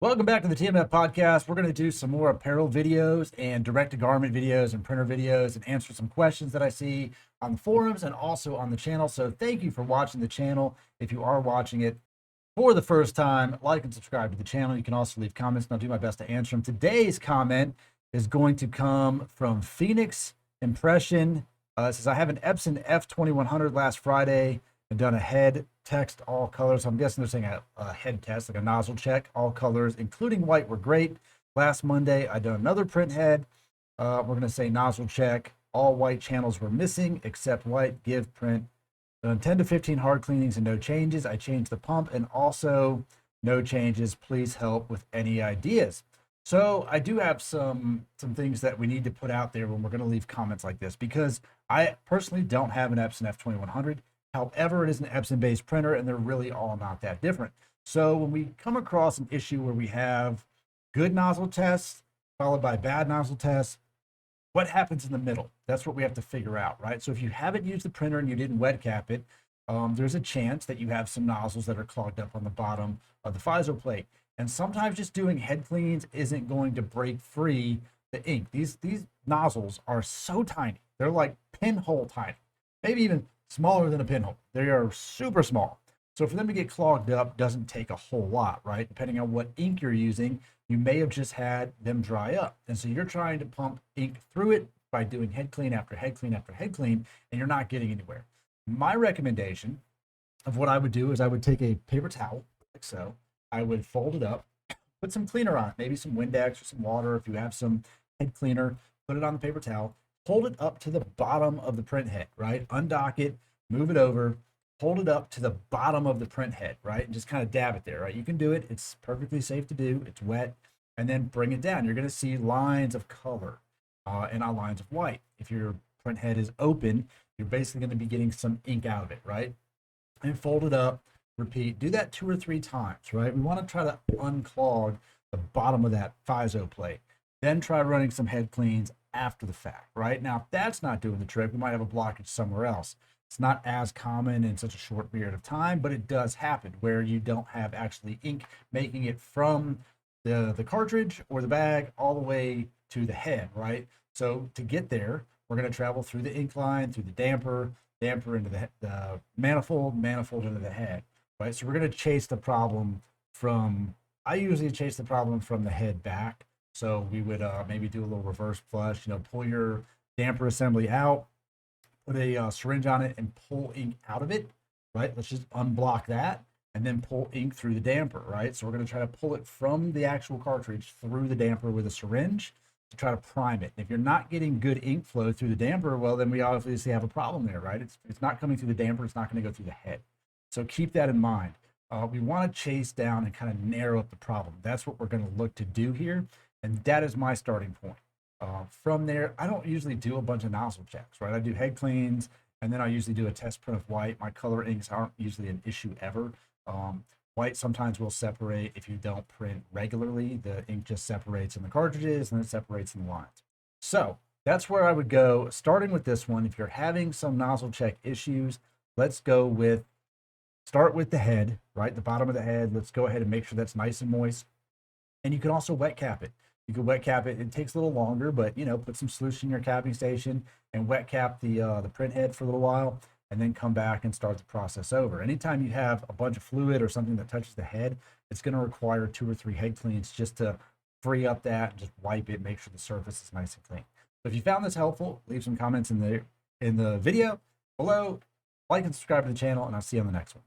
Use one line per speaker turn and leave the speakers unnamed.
Welcome back to the TMF podcast. We're going to do some more apparel videos and direct-to-garment videos and printer videos and answer some questions that I see on the forums and also on the channel. So thank you for watching the channel. If you are watching it for the first time, like and subscribe to the channel. You can also leave comments and I'll do my best to answer them. Today's comment is going to come from Phoenix Impression. It says, I have an Epson F2100 last Friday and done a head text all colors. So I'm guessing they're saying a head test, like a nozzle check. All colors, including white, were great. Last Monday, I done another print head. We're going to say nozzle check. All white channels were missing except white. Give print. Done 10 to 15 hard cleanings and no changes. I changed the pump and also no changes. Please help with any ideas. So I do have some things that we need to put out there when we're going to leave comments like this, because I personally don't have an Epson F2100. However, it is an Epson-based printer, and they're really all not that different. So when we come across an issue where we have good nozzle tests followed by bad nozzle tests, what happens in the middle? That's what we have to figure out, right? So if you haven't used the printer and you didn't wet cap it, there's a chance that you have some nozzles that are clogged up on the bottom of the FISO plate. And sometimes just doing head cleans isn't going to break free the ink. These nozzles are so tiny. They're like pinhole tiny, maybe even smaller than a pinhole. They are super small. So for them to get clogged up doesn't take a whole lot, right? Depending on what ink you're using, you may have just had them dry up. And so you're trying to pump ink through it by doing head clean after head clean after head clean, and you're not getting anywhere. My recommendation of what I would do is I would take a paper towel, like so. I would fold it up, put some cleaner on it, maybe some Windex or some water. If you have some head cleaner, put it on the paper towel, hold it up to the bottom of the print head, right? Undock it, move it over, hold it up to the bottom of the print head, right? And just kind of dab it there, right? You can do it. It's perfectly safe to do. It's wet. And then bring it down. You're going to see lines of color and outlines of white. If your print head is open, you're basically going to be getting some ink out of it, right? And fold it up, repeat. Do that 2 or 3 times, right? We want to try to unclog the bottom of that FISO plate. Then try running some head cleans after the fact, right? Now, if that's not doing the trick, we might have a blockage somewhere else. It's not as common in such a short period of time, but it does happen where you don't have actually ink making it from the cartridge or the bag all the way to the head, right? So to get there, we're going to travel through the ink line, through the damper into the manifold into the head, right? So we're going to chase the problem from, I usually chase the problem from the head back. So we would maybe do a little reverse flush, pull your damper assembly out, put a syringe on it and pull ink out of it, right? Let's just unblock that and then pull ink through the damper, right? So we're going to try to pull it from the actual cartridge through the damper with a syringe to try to prime it. And if you're not getting good ink flow through the damper, well, then we obviously have a problem there, right? It's not coming through the damper. It's not going to go through the head. So keep that in mind. We want to chase down and kind of narrow up the problem. That's what we're going to look to do here. And that is my starting point. From there, I don't usually do a bunch of nozzle checks, right? I do head cleans, and then I usually do a test print of white. My color inks aren't usually an issue ever. White sometimes will separate if you don't print regularly. The ink just separates in the cartridges and it separates in the lines. So that's where I would go, starting with this one. If you're having some nozzle check issues, let's go with, start with the head, right? The bottom of the head. Let's go ahead and make sure that's nice and moist. And you can also wet cap it. You can wet cap it. It takes a little longer, but put some solution in your capping station and wet cap the print head for a little while, and then come back and start the process over. Anytime you have a bunch of fluid or something that touches the head, it's going to require 2 or 3 head cleans just to free up that and just wipe it, make sure the surface is nice and clean. So if you found this helpful, leave some comments in the video below, like and subscribe to the channel, and I'll see you on the next one.